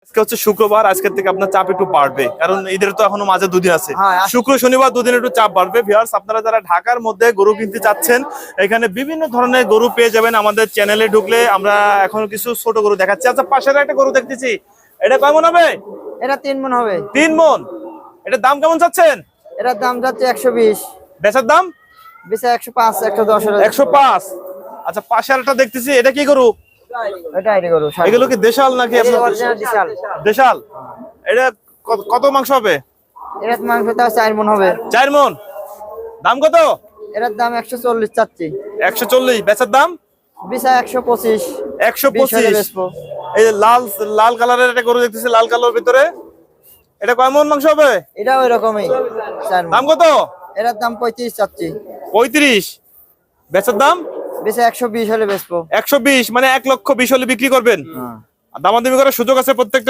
আজকে হচ্ছে শুক্রবার, আজকের থেকে আপনার চাপ একটু বাড়বে, কারণ ঈদের তো এখনো মাঝে দুদিন আছে। শুক্র শনিবার দুদিন একটু চাপ বাড়বে। ভিউয়ার্স, আপনারা যারা ঢাকার মধ্যে গরু কিনতে চাচ্ছেন, এখানে বিভিন্ন ধরনের গরু পেয়ে যাবেন। আমাদের চ্যানেলে ঢুকলে আমরা এখন কিছু ছোট গরু দেখাচ্ছি। আচ্ছা, পাশের একটা গরু দেখতেছি, এটা কয় মন হবে? এটা 3 মণ হবে। 3 মন। এটার দাম কেমন চাচ্ছেন? এটার দাম যাচ্ছে 120। বেচার দাম? বেচা 105, 110। 105। আচ্ছা, পাশে আরেকটা দেখতেছি, এটা কি গরু? এটা আইডি গরু। এগুলো কি দেশাল নাকি আপনার? অরিজিনাল দেশাল। দেশাল। এটা কত মাংস হবে? এটার মাংস তাও 4 মণ হবে। 4 মন। দাম কত? এটার দাম 140 চাচ্ছি। 140। বেচার দাম? বেচা 125। 125। এই যে লাল লাল কালারের একটা গরু দেখতেছি, লাল কালারের ভিতরে, এটা কয় মন মাংস হবে? এটা ওই রকমই 4 মণ। দাম কত? এটার দাম 35 চাচ্ছি। 35। বেচার দাম? বেচা 120 হলে বেচবো। 120, মানে 1,20,000 হলে বিক্রি করবেন। দামাদামি করার সুযোগ আছে প্রত্যেকটা